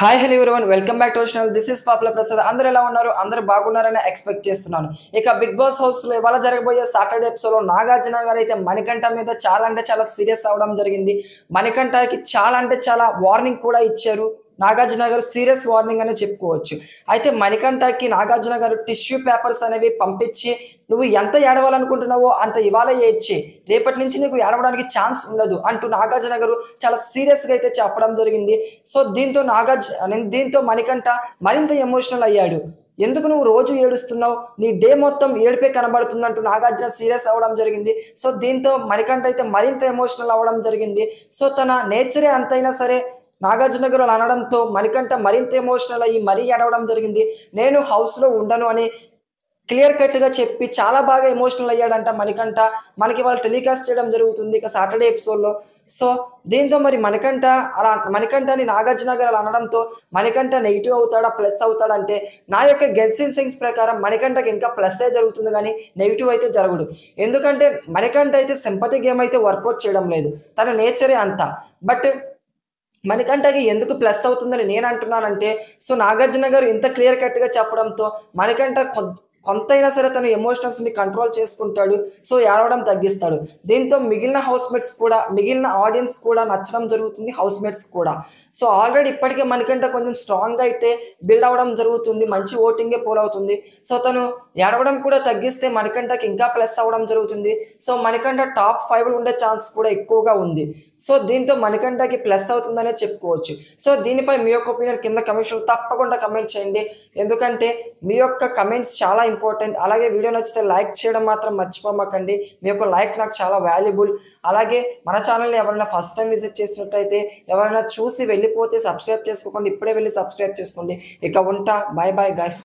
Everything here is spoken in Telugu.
Hi hello everyone welcome back to channel. This is popular Prasad. అందరూ ఎలా ఉన్నారు? అందరూ బాగున్నారని ఎక్స్పెక్ట్ చేస్తున్నాను. ఇక బిగ్ బాస్ హౌస్ లో ఇవాళ జరగబోయే సాటర్డే ఎపిసోడ్ లో నాగార్జున గారు అయితే మణికంఠ మీద చాలా అంటే చాలా సీరియస్ అవడం జరిగింది. మణికంఠకి చాలా అంటే చాలా వార్నింగ్ కూడా ఇచ్చారు. నాగార్జున గారు సీరియస్ వార్నింగ్ అనే చెప్పుకోవచ్చు. అయితే మణికంఠకి నాగార్జున గారు టిష్యూ పేపర్స్ అనేవి పంపించి నువ్వు ఎంత ఏడవాలనుకుంటున్నావో అంత ఇవాళ ఏడ్చి రేపటి నుంచి నీకు ఏడవడానికి ఛాన్స్ ఉండదు అంటూ నాగార్జున గారు చాలా సీరియస్గా అయితే చెప్పడం జరిగింది. సో దీంతో మణికంఠ మరింత ఎమోషనల్ అయ్యాడు. ఎందుకు నువ్వు రోజు ఏడుస్తున్నావు, నీ డే మొత్తం ఏడుపే కనబడుతుందంటూ నాగార్జున సీరియస్ అవ్వడం జరిగింది. సో దీంతో మణికంఠ అయితే మరింత ఎమోషనల్ అవ్వడం జరిగింది. సో తన నేచరే అంతైనా సరే నాగార్జున గారు అలా అనడంతో మణికంఠ మరింత ఎమోషనల్ అయ్యి మరీ ఏడవడం జరిగింది. నేను హౌస్లో ఉండను అని క్లియర్ కట్గా చెప్పి చాలా బాగా ఎమోషనల్ అయ్యాడంట మణికంఠ. మనకి వాళ్ళు టెలికాస్ట్ చేయడం జరుగుతుంది ఇక సాటర్డే ఎపిసోడ్లో. సో దీంతో మరి మణికంఠని నాగార్జున గారు అలా అనడంతో మణికంఠ నెగిటివ్ అవుతాడా ప్లస్ అవుతాడంటే నా యొక్క గెస్సింగ్ సెన్స్ ప్రకారం మణికంఠకి ఇంకా ప్లస్ జరుగుతుంది కానీ నెగిటివ్ అయితే జరగదు. ఎందుకంటే మణికంఠ అయితే సింపతి గేమ్ అయితే వర్కౌట్ చేయడం లేదు, తన నేచరే అంతా. బట్ మణికంఠకి ఎందుకు ప్లస్ అవుతుందని నేను అంటున్నానంటే, సో నాగార్జున గారు ఇంత క్లియర్ కట్గా చెప్పడంతో మణికంఠ కొంతైనా సరే తను ఎమోషనల్స్ని కంట్రోల్ చేసుకుంటాడు. సో ఏడవడం తగ్గిస్తాడు. దీంతో మిగిలిన ఆడియన్స్ కూడా నచ్చడం జరుగుతుంది, హౌస్మేట్స్ కూడా. సో ఆల్రెడీ ఇప్పటికే మణికంఠ కొంచెం స్ట్రాంగ్గా అయితే బిల్డ్ అవ్వడం జరుగుతుంది, మంచి ఓటింగే పోల్ అవుతుంది. సో తను ఏడవడం కూడా తగ్గిస్తే మణికంఠకి ఇంకా ప్లస్ అవ్వడం జరుగుతుంది. సో మణికంఠ టాప్ 5 ఉండే ఛాన్స్ కూడా ఎక్కువగా ఉంది. సో దీంతో మణికంఠకి ప్లస్ అవుతుందనే చెప్పుకోవచ్చు. సో దీనిపై మీ యొక్క ఒపీనియన్ కింద కమెంట్స్లో తప్పకుండా కమెంట్ చేయండి. ఎందుకంటే మీ యొక్క కమెంట్స్ చాలా ఇంపార్టెంట్. అలాగే వీడియో నచ్చితే లైక్ చేయడం మాత్రం మర్చిపోమాకండి. మీ యొక్క లైక్ నాకు చాలా వాల్యుబుల్. అలాగే మన ఛానల్ని ఎవరైనా ఫస్ట్ టైం విజిట్ చేసినట్టయితే ఎవరైనా చూసి వెళ్ళిపోతే సబ్స్క్రైబ్ చేసుకోండి. ఇప్పుడే వెళ్ళి సబ్స్క్రైబ్ చేసుకోండి. ఇక ఉంటా. Bye bye guys.